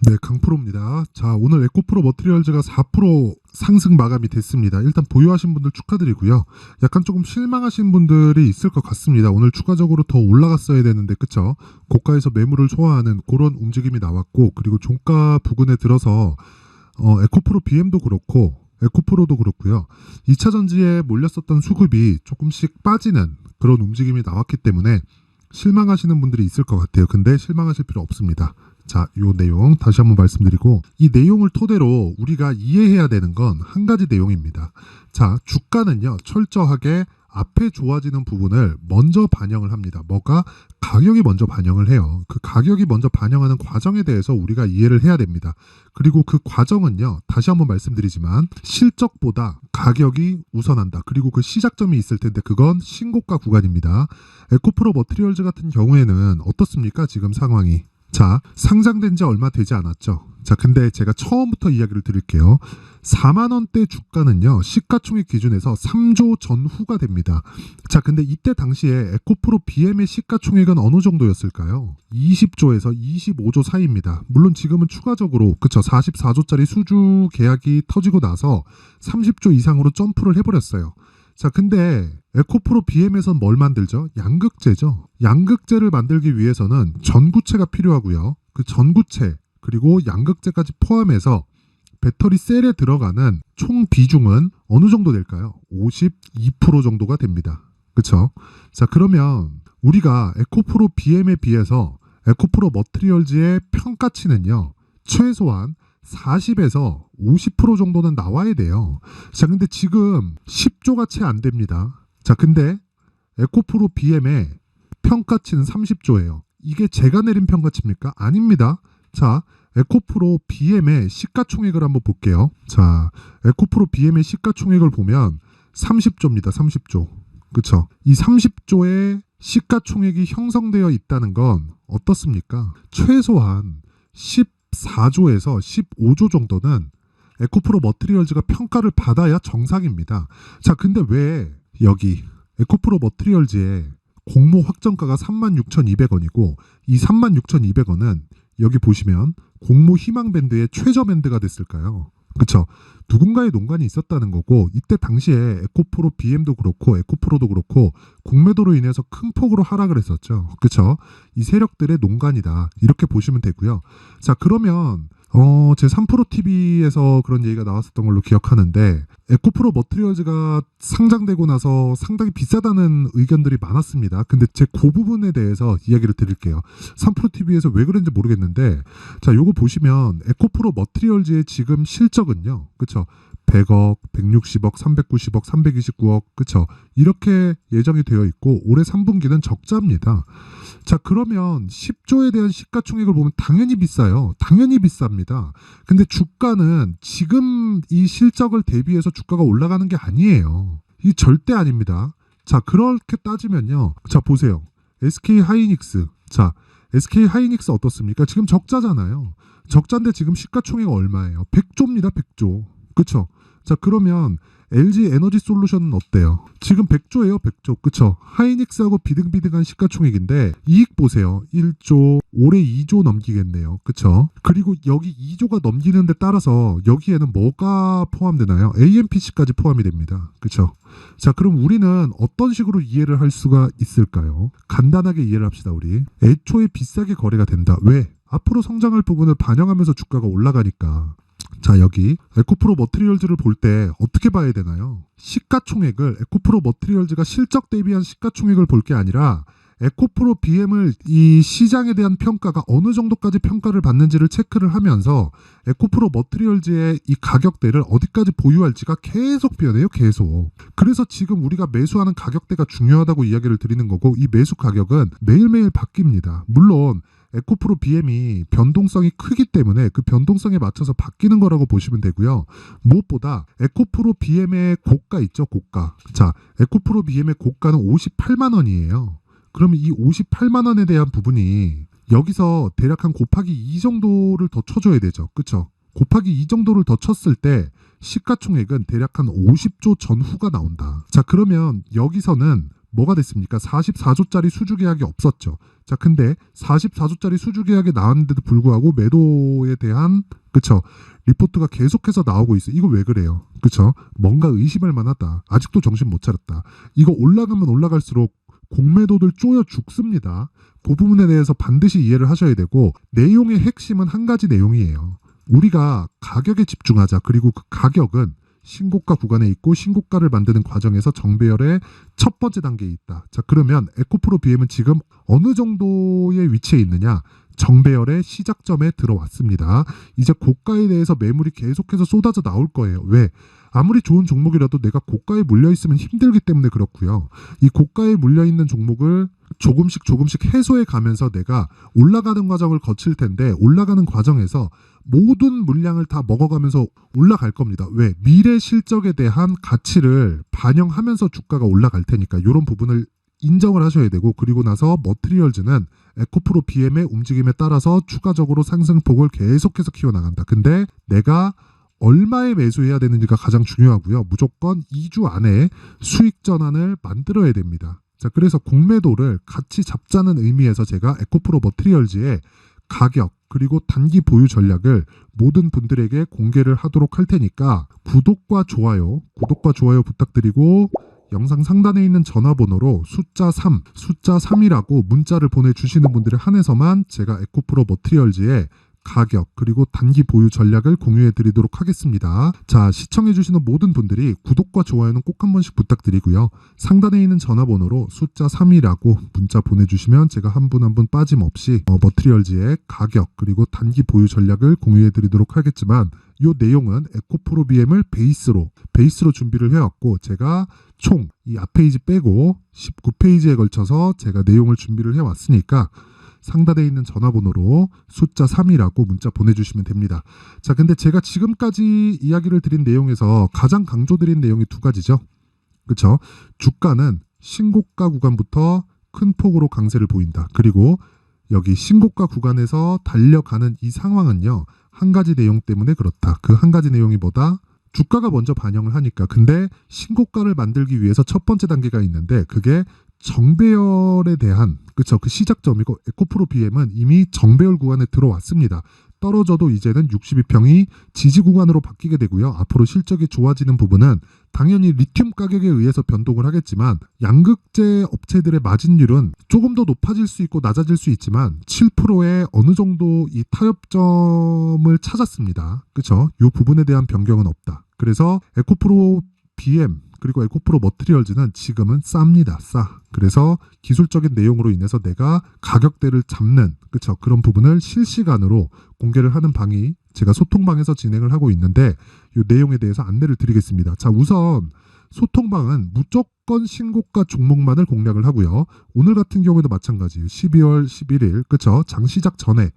네, 강프로입니다. 자, 오늘 에코프로 머티리얼즈가 4% 상승 마감이 됐습니다. 일단 보유하신 분들 축하드리고요. 약간 조금 실망하신 분들이 있을 것 같습니다. 오늘 추가적으로 더 올라갔어야 되는데, 그쵸? 고가에서 매물을 소화하는 그런 움직임이 나왔고, 그리고 종가 부근에 들어서 에코프로 BM도 그렇고 에코프로도 그렇고요. 2차 전지에 몰렸었던 수급이 조금씩 빠지는 그런 움직임이 나왔기 때문에 실망하시는 분들이 있을 것 같아요. 근데 실망하실 필요 없습니다. 자, 요 내용 다시 한번 말씀드리고, 이 내용을 토대로 우리가 이해해야 되는 건 한 가지 내용입니다. 자, 주가는요, 철저하게 앞에 좋아지는 부분을 먼저 반영을 합니다. 뭐가? 가격이 먼저 반영을 해요. 그 가격이 먼저 반영하는 과정에 대해서 우리가 이해를 해야 됩니다. 그리고 그 과정은요, 다시 한번 말씀드리지만 실적보다 가격이 우선한다. 그리고 그 시작점이 있을 텐데 그건 신고가 구간입니다. 에코프로 머티리얼즈 같은 경우에는 어떻습니까? 지금 상황이. 자, 상장된 지 얼마 되지 않았죠. 자, 근데 제가 처음부터 이야기를 드릴게요. 4만원대 주가는요, 시가총액 기준에서 3조 전후가 됩니다. 자, 근데 이때 당시에 에코프로 BM의 시가총액은 어느 정도였을까요? 20조에서 25조 사이입니다. 물론 지금은 추가적으로, 그쵸, 44조짜리 수주 계약이 터지고 나서 30조 이상으로 점프를 해버렸어요. 자, 근데 에코프로 BM에선 뭘 만들죠? 양극재죠. 양극재를 만들기 위해서는 전구체가 필요하고요. 그 전구체 그리고 양극재까지 포함해서 배터리 셀에 들어가는 총 비중은 어느 정도 될까요? 52% 정도가 됩니다. 그쵸? 자, 그러면 우리가 에코프로 BM에 비해서 에코프로 머티리얼즈의 평가치는요, 최소한 40에서 50% 정도는 나와야 돼요. 자, 근데 지금 10조가 채 안 됩니다. 자, 근데 에코프로 BM의 평가치는 30조예요. 이게 제가 내린 평가치입니까? 아닙니다. 자, 에코프로 BM의 시가총액을 한번 볼게요. 자, 에코프로 BM의 시가총액을 보면 30조입니다. 30조. 그쵸? 이 30조의 시가총액이 형성되어 있다는 건 어떻습니까? 최소한 14조에서 15조 정도는 에코프로 머티리얼즈가 평가를 받아야 정상입니다. 자, 근데 왜 여기 에코프로 머티리얼즈의 공모 확정가가 36,200원이고 이 36,200원은 여기 보시면 공모 희망 밴드의 최저 밴드가 됐을까요? 그쵸? 누군가의 농간이 있었다는 거고, 이때 당시에 에코프로 BM도 그렇고 에코프로도 그렇고 공매도로 인해서 큰 폭으로 하락을 했었죠. 그쵸? 이 세력들의 농간이다, 이렇게 보시면 되고요. 자, 그러면 제 3프로TV에서 그런 얘기가 나왔었던 걸로 기억하는데, 에코프로 머티리얼즈가 상장되고 나서 상당히 비싸다는 의견들이 많았습니다. 근데 제 그 부분에 대해서 이야기를 드릴게요. 3프로TV에서 왜 그런지 모르겠는데, 자, 요거 보시면 에코프로 머티리얼즈의 지금 실적은요, 그쵸? 100억, 160억, 390억, 329억, 그쵸? 이렇게 예정이 되어 있고 올해 3분기는 적자입니다. 자, 그러면 10조에 대한 시가총액을 보면 당연히 비싸요. 당연히 비쌉니다. 근데 주가는 지금 이 실적을 대비해서 주가가 올라가는 게 아니에요. 이 절대 아닙니다. 자, 그렇게 따지면요. 자, 보세요. SK 하이닉스. 자, SK 하이닉스 어떻습니까? 지금 적자잖아요. 적자인데 지금 시가총액 얼마예요? 100조입니다. 100조. 그쵸? 자, 그러면 LG 에너지 솔루션은 어때요? 지금 100조예요. 100조. 그쵸? 하이닉스하고 비등비등한 시가총액인데 이익 보세요. 1조, 올해 2조 넘기겠네요. 그쵸? 그리고 여기 2조가 넘기는 데 따라서 여기에는 뭐가 포함되나요? AMPC까지 포함이 됩니다. 그쵸? 자, 그럼 우리는 어떤 식으로 이해를 할 수가 있을까요? 간단하게 이해를 합시다. 우리 애초에 비싸게 거래가 된다. 왜? 앞으로 성장할 부분을 반영하면서 주가가 올라가니까. 자, 여기 에코프로 머티리얼즈를 볼 때 어떻게 봐야 되나요? 시가총액을, 에코프로 머티리얼즈가 실적 대비한 시가총액을 볼 게 아니라 에코프로 BM을 이 시장에 대한 평가가 어느 정도까지 평가를 받는지를 체크를 하면서 에코프로 머티리얼즈의 이 가격대를 어디까지 보유할지가 계속 변해요. 계속. 그래서 지금 우리가 매수하는 가격대가 중요하다고 이야기를 드리는 거고, 이 매수 가격은 매일매일 바뀝니다. 물론 에코프로 BM이 변동성이 크기 때문에 그 변동성에 맞춰서 바뀌는 거라고 보시면 되고요. 무엇보다 에코프로 BM의 고가 있죠, 고가. 자, 에코프로 BM의 고가는 58만 원이에요. 그러면 이 58만 원에 대한 부분이 여기서 대략 한 곱하기 2 정도를 더 쳐줘야 되죠. 그쵸? 곱하기 2 정도를 더 쳤을 때 시가총액은 대략 한 50조 전후가 나온다. 자, 그러면 여기서는 뭐가 됐습니까? 44조짜리 수주 계약이 없었죠. 자, 근데 44주짜리 수주 계약이 나왔는데도 불구하고 매도에 대한 그쵸 리포트가 계속해서 나오고 있어. 이거 왜 그래요? 그쵸? 뭔가 의심할 만하다. 아직도 정신 못 차렸다. 이거 올라가면 올라갈수록 공매도들 쪼여 죽습니다. 그 부분에 대해서 반드시 이해를 하셔야 되고, 내용의 핵심은 한 가지 내용이에요. 우리가 가격에 집중하자. 그리고 그 가격은 신고가 구간에 있고 신고가를 만드는 과정에서 정배열의 첫 번째 단계에 있다. 자, 그러면 에코프로 BM은 지금 어느 정도의 위치에 있느냐? 정배열의 시작점에 들어왔습니다. 이제 고가에 대해서 매물이 계속해서 쏟아져 나올 거예요. 왜? 아무리 좋은 종목이라도 내가 고가에 물려있으면 힘들기 때문에 그렇고요. 이 고가에 물려있는 종목을 조금씩 해소해 가면서 내가 올라가는 과정을 거칠 텐데, 올라가는 과정에서 모든 물량을 다 먹어가면서 올라갈 겁니다. 왜? 미래 실적에 대한 가치를 반영하면서 주가가 올라갈 테니까 이런 부분을 인정을 하셔야 되고, 그리고 나서 머트리얼즈는 에코프로 BM의 움직임에 따라서 추가적으로 상승폭을 계속해서 키워나간다. 근데 내가 얼마에 매수해야 되는지가 가장 중요하고요. 무조건 2주 안에 수익 전환을 만들어야 됩니다. 자, 그래서 공매도를 같이 잡자는 의미에서 제가 에코프로 머트리얼즈의 가격 그리고 단기 보유 전략을 모든 분들에게 공개를 하도록 할 테니까 구독과 좋아요 부탁드리고, 영상 상단에 있는 전화번호로 숫자 3이라고 문자를 보내주시는 분들에 한해서만 제가 에코프로 머트리얼즈의 가격 그리고 단기 보유 전략을 공유해 드리도록 하겠습니다. 자, 시청해 주시는 모든 분들이 구독과 좋아요는 꼭 한 번씩 부탁드리고요. 상단에 있는 전화번호로 숫자 3이라고 문자 보내주시면 제가 한 분 한 분 빠짐없이 머트리얼즈의 가격 그리고 단기 보유 전략을 공유해 드리도록 하겠지만, 이 내용은 에코프로 BM을 베이스로 준비를 해왔고, 제가 총 이 앞페이지 빼고 19페이지에 걸쳐서 제가 내용을 준비를 해왔으니까 상단에 있는 전화번호로 숫자 3이라고 문자 보내주시면 됩니다. 자, 근데 제가 지금까지 이야기를 드린 내용에서 가장 강조드린 내용이 두 가지죠. 그렇죠? 주가는 신고가 구간부터 큰 폭으로 강세를 보인다. 그리고 여기 신고가 구간에서 달려가는 이 상황은요, 한 가지 내용 때문에 그렇다. 그 한 가지 내용이 뭐다? 주가가 먼저 반영을 하니까. 근데 신고가를 만들기 위해서 첫 번째 단계가 있는데, 그게 정배열에 대한 그쵸 그 시작점이고, 에코프로 BM은 이미 정배열 구간에 들어왔습니다. 떨어져도 이제는 62평이 지지 구간으로 바뀌게 되고요. 앞으로 실적이 좋아지는 부분은 당연히 리튬 가격에 의해서 변동을 하겠지만, 양극재 업체들의 마진율은 조금 더 높아질 수 있고 낮아질 수 있지만 7%의 어느 정도 이 타협점을 찾았습니다. 그렇죠? 이 부분에 대한 변경은 없다. 그래서 에코프로 BM 그리고 에코프로 머트리얼즈는 지금은 쌉니다. 싸. 그래서 기술적인 내용으로 인해서 내가 가격대를 잡는 그쵸 그런 부분을 실시간으로 공개를 하는 방이 제가 소통방에서 진행을 하고 있는데, 이 내용에 대해서 안내를 드리겠습니다. 자, 우선 소통방은 무조건 신고가 종목만을 공략을 하고요. 오늘 같은 경우에도 마찬가지예요. 12월 11일 그쵸 장시작 전에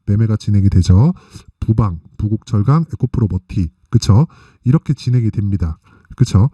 매매가 진행이 되죠. 부방, 부국철강, 에코프로 머티 그쵸? 이렇게 진행이 됩니다. 그쵸?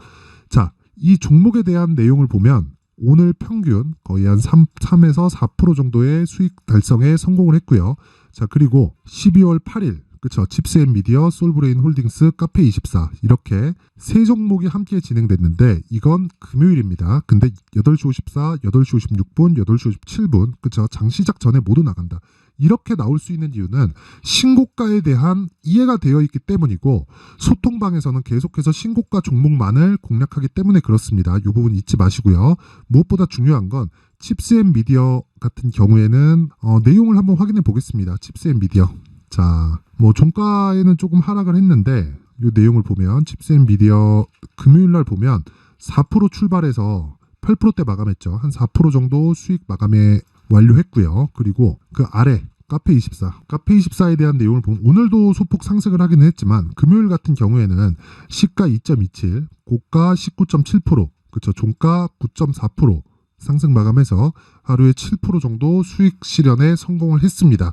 자, 이 종목에 대한 내용을 보면 오늘 평균 거의 한 3에서 4% 정도의 수익 달성에 성공을 했고요. 자, 그리고 12월 8일 그쵸? 칩스앤미디어, 솔브레인 홀딩스, 카페24 이렇게 세 종목이 함께 진행됐는데, 이건 금요일입니다. 근데 8시 54, 8시 56분, 8시 57분 그쵸? 장시작 전에 모두 나간다. 이렇게 나올 수 있는 이유는 신고가에 대한 이해가 되어 있기 때문이고, 소통방에서는 계속해서 신고가 종목만을 공략하기 때문에 그렇습니다. 이 부분 잊지 마시고요. 무엇보다 중요한 건 칩스앤미디어 같은 경우에는 내용을 한번 확인해 보겠습니다. 칩스앤미디어. 자, 뭐 종가에는 조금 하락을 했는데, 이 내용을 보면 칩스앤미디어 금요일날 보면 4% 출발해서 8%대 마감했죠. 한 4% 정도 수익 마감에 완료했고요. 그리고 그 아래 카페24에 대한 내용을 보면 오늘도 소폭 상승을 하기는 했지만, 금요일 같은 경우에는 시가 2.27, 고가 19.7%, 그쵸 종가 9.4% 상승 마감해서 하루에 7% 정도 수익 실현에 성공을 했습니다.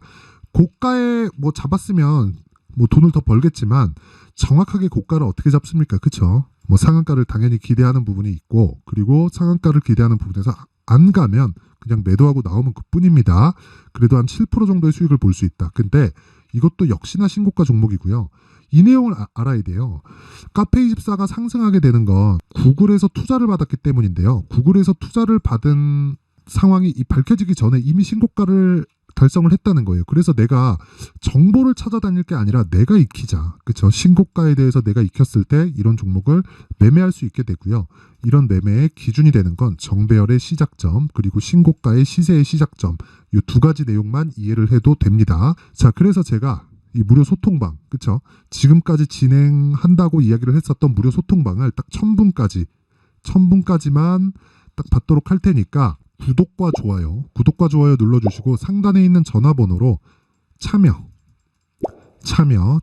고가에 뭐 잡았으면 뭐 돈을 더 벌겠지만, 정확하게 고가를 어떻게 잡습니까? 그쵸? 뭐 상한가를 당연히 기대하는 부분이 있고, 그리고 상한가를 기대하는 부분에서 안 가면 그냥 매도하고 나오면 그뿐입니다. 그래도 한 7% 정도의 수익을 볼 수 있다. 근데 이것도 역시나 신고가 종목이고요. 이 내용을 알아야 돼요. 카페24가 상승하게 되는 건 구글에서 투자를 받았기 때문인데요. 구글에서 투자를 받은 상황이 밝혀지기 전에 이미 신고가를 달성을 했다는 거예요. 그래서 내가 정보를 찾아다닐 게 아니라 내가 익히자. 그렇죠? 신고가에 대해서 내가 익혔을 때 이런 종목을 매매할 수 있게 되고요. 이런 매매의 기준이 되는 건 정배열의 시작점 그리고 신고가의 시세의 시작점 이 두 가지 내용만 이해를 해도 됩니다. 자, 그래서 제가 이 무료 소통방, 그렇죠? 지금까지 진행한다고 이야기를 했었던 무료 소통방을 딱 1000분까지만 딱 받도록 할 테니까 구독과 좋아요 눌러주시고 상단에 있는 전화번호로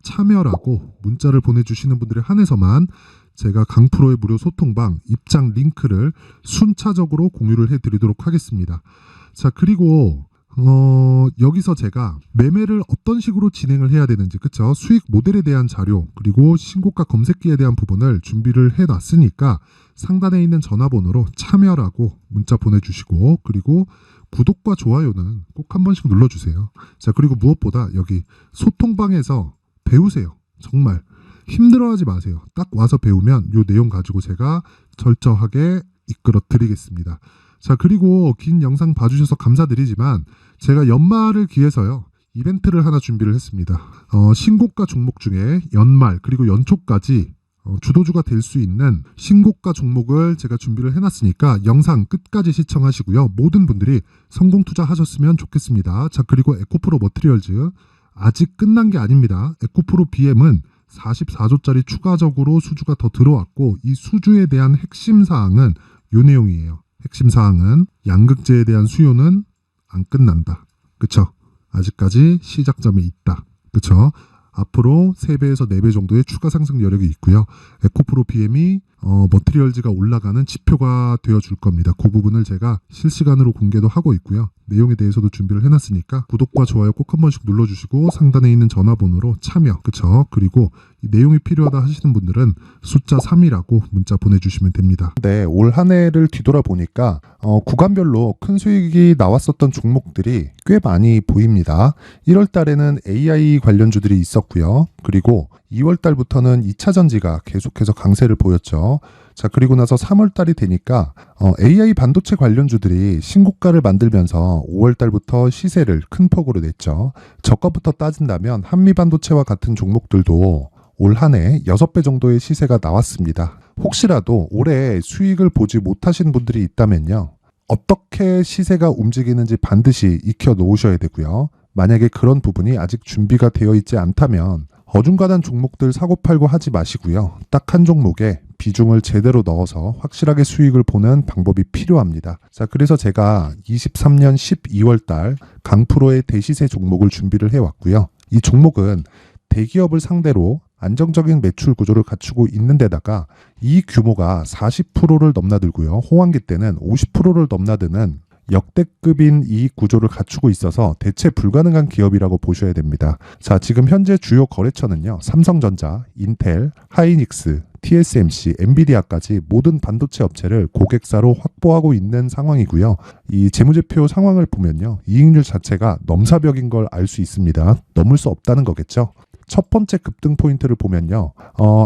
참여라고 문자를 보내주시는 분들에 한해서만 제가 강프로의 무료 소통방 입장 링크를 순차적으로 공유를 해드리도록 하겠습니다. 자, 그리고 여기서 제가 매매를 어떤 식으로 진행을 해야 되는지, 그쵸? 수익 모델에 대한 자료 그리고 신고가 검색기에 대한 부분을 준비를 해놨으니까 상단에 있는 전화번호로 참여라고 문자 보내주시고 그리고 구독과 좋아요는 꼭 한 번씩 눌러주세요. 자, 그리고 무엇보다 여기 소통방에서 배우세요. 정말 힘들어하지 마세요. 딱 와서 배우면 이 내용 가지고 제가 철저하게 이끌어 드리겠습니다. 자, 그리고 긴 영상 봐주셔서 감사드리지만 제가 연말을 기해서요 이벤트를 하나 준비를 했습니다. 신고가 종목 중에 연말 그리고 연초까지 주도주가 될 수 있는 신고가 종목을 제가 준비를 해놨으니까 영상 끝까지 시청하시고요. 모든 분들이 성공 투자하셨으면 좋겠습니다. 자, 그리고 에코프로 머티리얼즈 아직 끝난 게 아닙니다. 에코프로 BM은 44조짜리 추가적으로 수주가 더 들어왔고 이 수주에 대한 핵심 사항은 이 내용이에요. 핵심 사항은 양극재에 대한 수요는 안 끝난다. 그쵸? 아직까지 시작점에 있다. 그쵸? 앞으로 3배에서 4배 정도의 추가 상승 여력이 있고요. 에코프로 BM이 머티리얼즈가 올라가는 지표가 되어줄 겁니다. 그 부분을 제가 실시간으로 공개도 하고 있고요. 내용에 대해서도 준비를 해놨으니까 구독과 좋아요 꼭 한 번씩 눌러주시고 상단에 있는 전화번호로 참여, 그쵸? 그리고 이 내용이 필요하다 하시는 분들은 숫자 3이라고 문자 보내주시면 됩니다. 네, 올 한 해를 뒤돌아보니까 구간별로 큰 수익이 나왔었던 종목들이 꽤 많이 보입니다. 1월 달에는 AI 관련주들이 있었고요. 그리고 2월 달부터는 2차 전지가 계속해서 강세를 보였죠. 자, 그리고 나서 3월 달이 되니까 AI 반도체 관련주들이 신고가를 만들면서 5월 달부터 시세를 큰 폭으로 냈죠. 저가부터 따진다면 한미 반도체와 같은 종목들도 올 한 해 6배 정도의 시세가 나왔습니다. 혹시라도 올해 수익을 보지 못하신 분들이 있다면요. 어떻게 시세가 움직이는지 반드시 익혀 놓으셔야 되고요. 만약에 그런 부분이 아직 준비가 되어 있지 않다면 어중간한 종목들 사고 팔고 하지 마시고요. 딱 한 종목에 비중을 제대로 넣어서 확실하게 수익을 보는 방법이 필요합니다. 자, 그래서 제가 23년 12월 달 강프로의 대시세 종목을 준비를 해왔고요. 이 종목은 대기업을 상대로 안정적인 매출 구조를 갖추고 있는 데다가 이 규모가 40%를 넘나들고요. 호황기 때는 50%를 넘나드는 역대급인 이익 구조를 갖추고 있어서 대체 불가능한 기업이라고 보셔야 됩니다. 자, 지금 현재 주요 거래처는요. 삼성전자, 인텔, 하이닉스, TSMC, 엔비디아까지 모든 반도체 업체를 고객사로 확보하고 있는 상황이고요. 이 재무제표 상황을 보면요. 이익률 자체가 넘사벽인 걸 알 수 있습니다. 넘을 수 없다는 거겠죠. 첫 번째 급등 포인트를 보면요.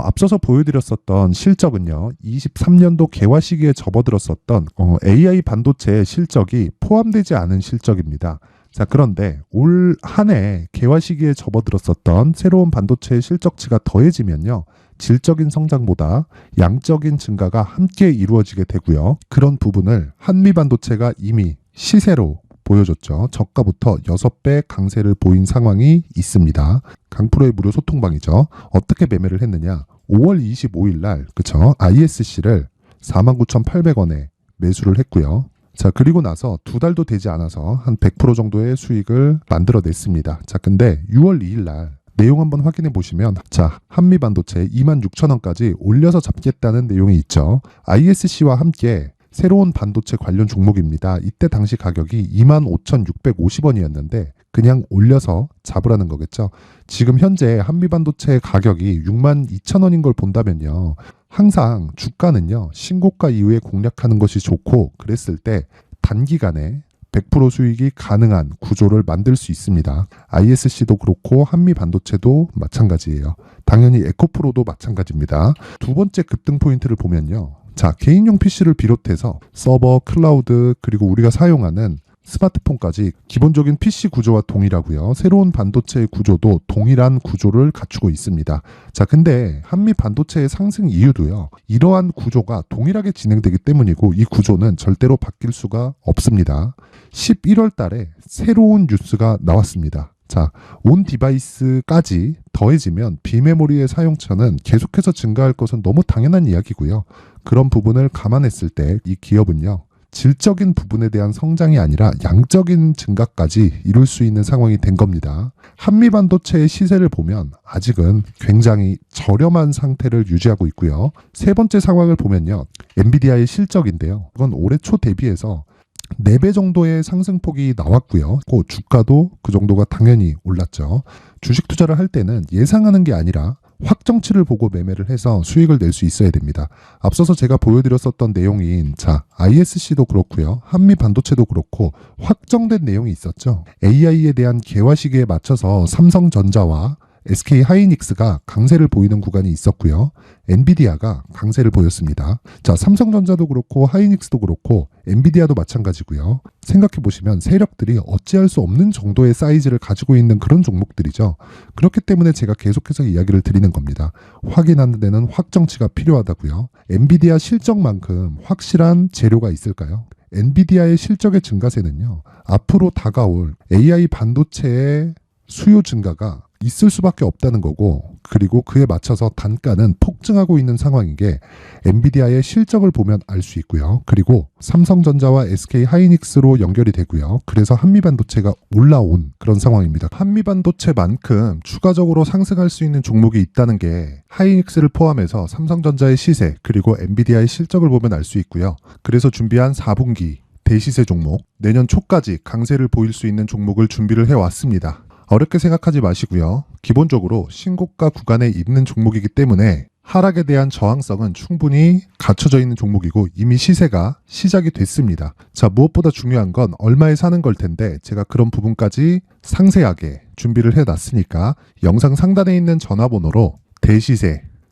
앞서서 보여드렸었던 실적은요. 23년도 개화 시기에 접어들었었던 AI 반도체의 실적이 포함되지 않은 실적입니다. 자, 그런데 올 한 해 개화 시기에 접어들었었던 새로운 반도체의 실적치가 더해지면요. 질적인 성장보다 양적인 증가가 함께 이루어지게 되고요. 그런 부분을 한미 반도체가 이미 시세로 보여줬죠. 저가부터 6배 강세를 보인 상황이 있습니다. 강프로의 무료 소통방이죠. 어떻게 매매를 했느냐. 5월 25일 날, 그쵸? ISC를 49,800원에 매수를 했고요. 자, 그리고 나서 2달도 되지 않아서 한 100% 정도의 수익을 만들어냈습니다. 자, 근데 6월 2일 날 내용 한번 확인해 보시면, 자, 한미 반도체 26,000원까지 올려서 잡겠다는 내용이 있죠. ISC와 함께 새로운 반도체 관련 종목입니다. 이때 당시 가격이 25,650원이었는데 그냥 올려서 잡으라는 거겠죠. 지금 현재 한미 반도체 가격이 62,000원인 걸 본다면요. 항상 주가는요. 신고가 이후에 공략하는 것이 좋고 그랬을 때 단기간에 100% 수익이 가능한 구조를 만들 수 있습니다. ISC도 그렇고 한미 반도체도 마찬가지예요. 당연히 에코프로도 마찬가지입니다. 두 번째 급등 포인트를 보면요. 자, 개인용 PC를 비롯해서 서버, 클라우드, 그리고 우리가 사용하는 스마트폰까지 기본적인 PC 구조와 동일하고요. 새로운 반도체의 구조도 동일한 구조를 갖추고 있습니다. 자, 근데 한미 반도체의 상승 이유도요. 이러한 구조가 동일하게 진행되기 때문이고 이 구조는 절대로 바뀔 수가 없습니다. 11월 달에 새로운 뉴스가 나왔습니다. 자, 온 디바이스까지 더해지면 비메모리의 사용처는 계속해서 증가할 것은 너무 당연한 이야기고요. 그런 부분을 감안했을 때 이 기업은요. 질적인 부분에 대한 성장이 아니라 양적인 증가까지 이룰 수 있는 상황이 된 겁니다. 한미 반도체의 시세를 보면 아직은 굉장히 저렴한 상태를 유지하고 있고요. 세 번째 상황을 보면요. 엔비디아의 실적인데요. 이건 올해 초 대비해서 4배 정도의 상승폭이 나왔고요. 그 주가도 그 정도가 당연히 올랐죠. 주식 투자를 할 때는 예상하는 게 아니라 확정치를 보고 매매를 해서 수익을 낼 수 있어야 됩니다. 앞서서 제가 보여드렸었던 내용인 ISC도 그렇고요. 한미 반도체도 그렇고 확정된 내용이 있었죠. AI에 대한 개화 시기에 맞춰서 삼성전자와 SK 하이닉스가 강세를 보이는 구간이 있었고요. 엔비디아가 강세를 보였습니다. 자, 삼성전자도 그렇고 하이닉스도 그렇고 엔비디아도 마찬가지고요. 생각해 보시면 세력들이 어찌할 수 없는 정도의 사이즈를 가지고 있는 그런 종목들이죠. 그렇기 때문에 제가 계속해서 이야기를 드리는 겁니다. 확인하는 데는 확정치가 필요하다고요. 엔비디아 실적만큼 확실한 재료가 있을까요? 엔비디아의 실적의 증가세는요. 앞으로 다가올 AI 반도체의 수요 증가가 있을 수밖에 없다는 거고, 그리고 그에 맞춰서 단가는 폭증하고 있는 상황인 게 엔비디아의 실적을 보면 알 수 있고요. 그리고 삼성전자와 SK 하이닉스로 연결이 되고요. 그래서 한미반도체가 올라온 그런 상황입니다. 한미반도체만큼 추가적으로 상승할 수 있는 종목이 있다는 게 하이닉스를 포함해서 삼성전자의 시세 그리고 엔비디아의 실적을 보면 알 수 있고요. 그래서 준비한 4분기 대시세 종목, 내년 초까지 강세를 보일 수 있는 종목을 준비를 해왔습니다. 어렵게 생각하지 마시고요. 기본적으로 신고가 구간에 있는 종목이기 때문에 하락에 대한 저항성은 충분히 갖춰져 있는 종목이고 이미 시세가 시작이 됐습니다. 자, 무엇보다 중요한 건 얼마에 사는 걸 텐데 제가 그런 부분까지 상세하게 준비를 해놨으니까 영상 상단에 있는 전화번호로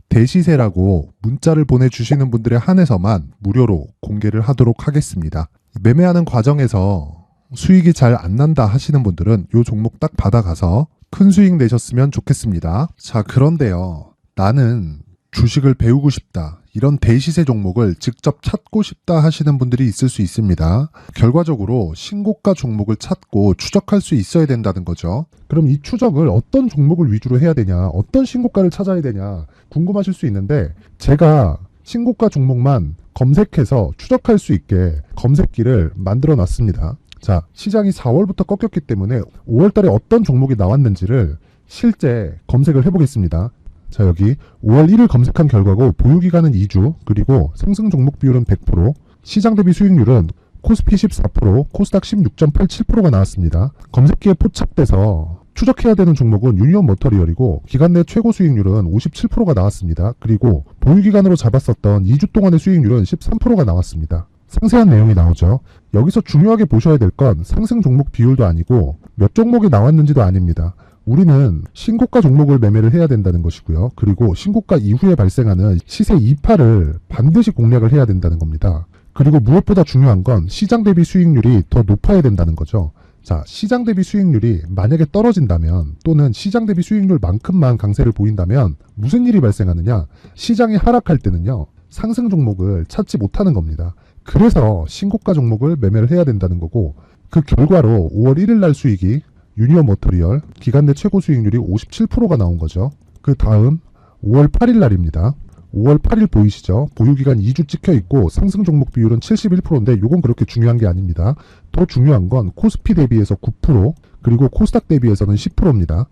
대시세라고 문자를 보내주시는 분들에 한해서만 무료로 공개를 하도록 하겠습니다. 매매하는 과정에서 수익이 잘 안 난다 하시는 분들은 이 종목 딱 받아가서 큰 수익 내셨으면 좋겠습니다. 자, 그런데요. 나는 주식을 배우고 싶다. 이런 대시세 종목을 직접 찾고 싶다 하시는 분들이 있을 수 있습니다. 결과적으로 신고가 종목을 찾고 추적할 수 있어야 된다는 거죠. 그럼 이 추적을 어떤 종목을 위주로 해야 되냐, 어떤 신고가를 찾아야 되냐 궁금하실 수 있는데 제가 신고가 종목만 검색해서 추적할 수 있게 검색기를 만들어 놨습니다. 자, 시장이 4월부터 꺾였기 때문에 5월 달에 어떤 종목이 나왔는지를 실제 검색을 해보겠습니다. 자, 여기 5월 1일 검색한 결과고 보유기간은 2주, 그리고 상승 종목 비율은 100%, 시장 대비 수익률은 코스피 14%, 코스닥 16.87%가 나왔습니다. 검색기에 포착돼서 추적해야 되는 종목은 유니온 머터리얼이고 기간 내 최고 수익률은 57%가 나왔습니다. 그리고 보유기간으로 잡았었던 2주 동안의 수익률은 13%가 나왔습니다. 상세한 내용이 나오죠. 여기서 중요하게 보셔야 될 건 상승 종목 비율도 아니고 몇 종목이 나왔는지도 아닙니다. 우리는 신고가 종목을 매매를 해야 된다는 것이고요. 그리고 신고가 이후에 발생하는 시세 이파를 반드시 공략을 해야 된다는 겁니다. 그리고 무엇보다 중요한 건 시장 대비 수익률이 더 높아야 된다는 거죠. 자, 시장 대비 수익률이 만약에 떨어진다면 또는 시장 대비 수익률만큼만 강세를 보인다면 무슨 일이 발생하느냐? 시장이 하락할 때는요. 상승 종목을 찾지 못하는 겁니다. 그래서 신고가 종목을 매매를 해야 된다는 거고 그 결과로 5월 1일 날 수익이 유니온 머터리얼 기간 내 최고 수익률이 57%가 나온 거죠. 그 다음 5월 8일 날입니다. 5월 8일 보이시죠? 보유기간 2주 찍혀 있고 상승 종목 비율은 71%인데 이건 그렇게 중요한 게 아닙니다. 더 중요한 건 코스피 대비해서 9% 그리고 코스닥 대비해서는 10%입니다.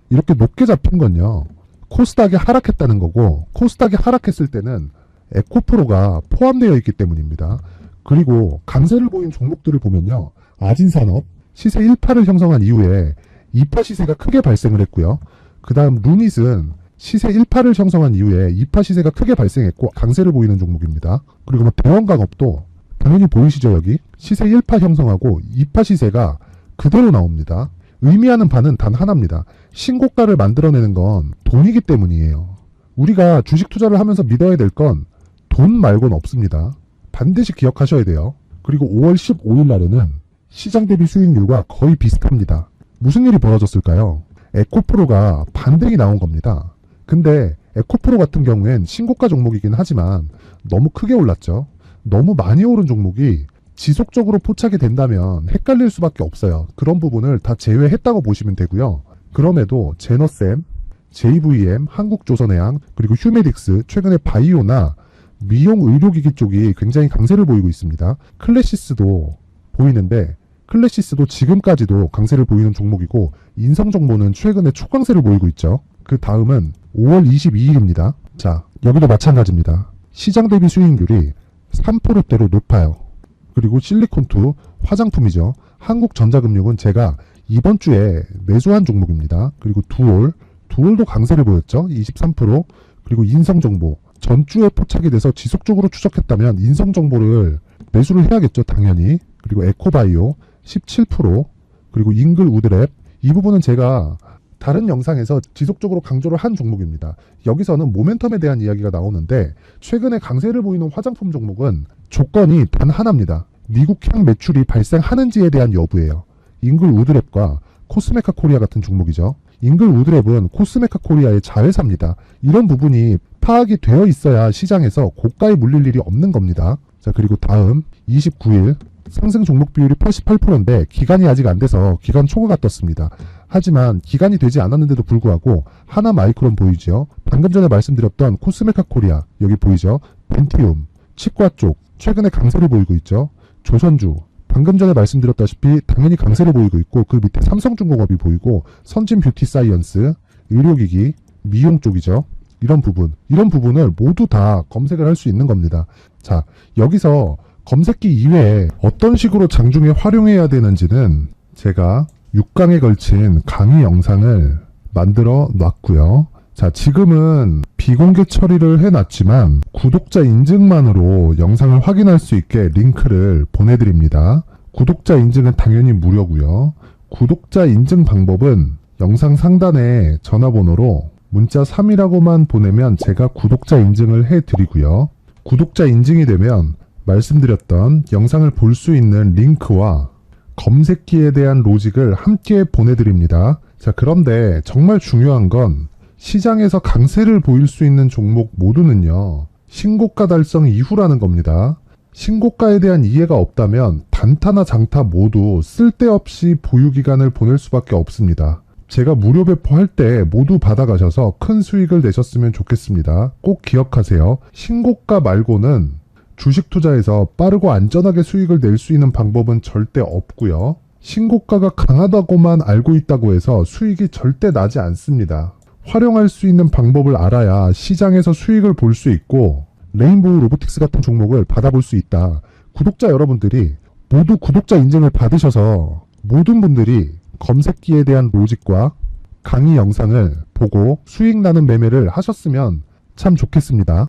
이렇게 높게 잡힌 건요. 코스닥이 하락했다는 거고 코스닥이 하락했을 때는 에코프로가 포함되어 있기 때문입니다. 그리고 강세를 보인 종목들을 보면요. 아진산업 시세 1파를 형성한 이후에 2파 시세가 크게 발생을 했고요. 그 다음 루닛은 시세 1파를 형성한 이후에 2파 시세가 크게 발생했고 강세를 보이는 종목입니다. 그리고 뭐 대원강업도 당연히 보이시죠 여기? 시세 1파 형성하고 2파 시세가 그대로 나옵니다. 의미하는 바는 단 하나입니다. 신고가를 만들어내는 건 돈이기 때문이에요. 우리가 주식 투자를 하면서 믿어야 될 건 돈 말고는 없습니다. 반드시 기억하셔야 돼요. 그리고 5월 15일 날에는 시장 대비 수익률과 거의 비슷합니다. 무슨 일이 벌어졌을까요? 에코프로가 반등이 나온 겁니다. 근데 에코프로 같은 경우엔 신고가 종목이긴 하지만 너무 크게 올랐죠. 너무 많이 오른 종목이 지속적으로 포착이 된다면 헷갈릴 수밖에 없어요. 그런 부분을 다 제외했다고 보시면 되고요. 그럼에도 제너셈, JVM, 한국조선해양, 그리고 휴메딕스, 최근에 바이오나 미용 의료기기 쪽이 굉장히 강세를 보이고 있습니다. 클래시스도 보이는데 클래시스도 지금까지도 강세를 보이는 종목이고 인성정보는 최근에 초강세를 보이고 있죠. 그 다음은 5월 22일입니다. 자, 여기도 마찬가지입니다. 시장 대비 수익률이 3%대로 높아요. 그리고 실리콘2 화장품이죠. 한국전자금융은 제가 이번 주에 매수한 종목입니다. 그리고 두올도 강세를 보였죠. 23%. 그리고 인성정보 전주에 포착이 돼서 지속적으로 추적했다면 인성정보를 매수를 해야겠죠. 당연히. 그리고 에코바이오 17%. 그리고 잉글 우드랩 이 부분은 제가 다른 영상에서 지속적으로 강조를 한 종목입니다. 여기서는 모멘텀에 대한 이야기가 나오는데 최근에 강세를 보이는 화장품 종목은 조건이 단 하나입니다. 미국향 매출이 발생하는지에 대한 여부예요. 잉글 우드랩과 코스메카 코리아 같은 종목이죠. 잉글 우드랩은 코스메카 코리아의 자회사입니다. 이런 부분이 파악이 되어 있어야 시장에서 고가에 물릴 일이 없는 겁니다. 자, 그리고 다음 29일 상승 종목 비율이 88%인데 기간이 아직 안 돼서 기간 초과가 떴습니다. 하지만 기간이 되지 않았는데도 불구하고 하나 마이크론 보이죠. 방금 전에 말씀드렸던 코스메카 코리아 여기 보이죠. 벤티움, 치과 쪽 최근에 강세를 보이고 있죠. 조선주 방금 전에 말씀드렸다시피 당연히 강세를 보이고 있고 그 밑에 삼성중공업이 보이고 선진 뷰티 사이언스, 의료기기, 미용 쪽이죠. 이런 부분을 모두 다 검색을 할 수 있는 겁니다. 자, 여기서 검색기 이외에 어떤 식으로 장중에 활용해야 되는지는 제가 6강에 걸친 강의 영상을 만들어 놨고요. 자, 지금은 비공개 처리를 해놨지만 구독자 인증만으로 영상을 확인할 수 있게 링크를 보내드립니다. 구독자 인증은 당연히 무료고요. 구독자 인증 방법은 영상 상단에 전화번호로 문자 3이라고만 보내면 제가 구독자 인증을 해드리고요. 구독자 인증이 되면 말씀드렸던 영상을 볼 수 있는 링크와 검색기에 대한 로직을 함께 보내드립니다. 자, 그런데 정말 중요한 건 시장에서 강세를 보일 수 있는 종목 모두는요, 신고가 달성 이후라는 겁니다. 신고가에 대한 이해가 없다면 단타나 장타 모두 쓸데없이 보유기간을 보낼 수밖에 없습니다. 제가 무료 배포할 때 모두 받아가셔서 큰 수익을 내셨으면 좋겠습니다. 꼭 기억하세요. 신고가 말고는 주식 투자에서 빠르고 안전하게 수익을 낼 수 있는 방법은 절대 없고요. 신고가가 강하다고만 알고 있다고 해서 수익이 절대 나지 않습니다. 활용할 수 있는 방법을 알아야 시장에서 수익을 볼 수 있고 레인보우 로보틱스 같은 종목을 받아볼 수 있다. 구독자 여러분들이 모두 구독자 인증을 받으셔서 모든 분들이 검색기에 대한 로직과 강의 영상을 보고 수익 나는 매매를 하셨으면 참 좋겠습니다.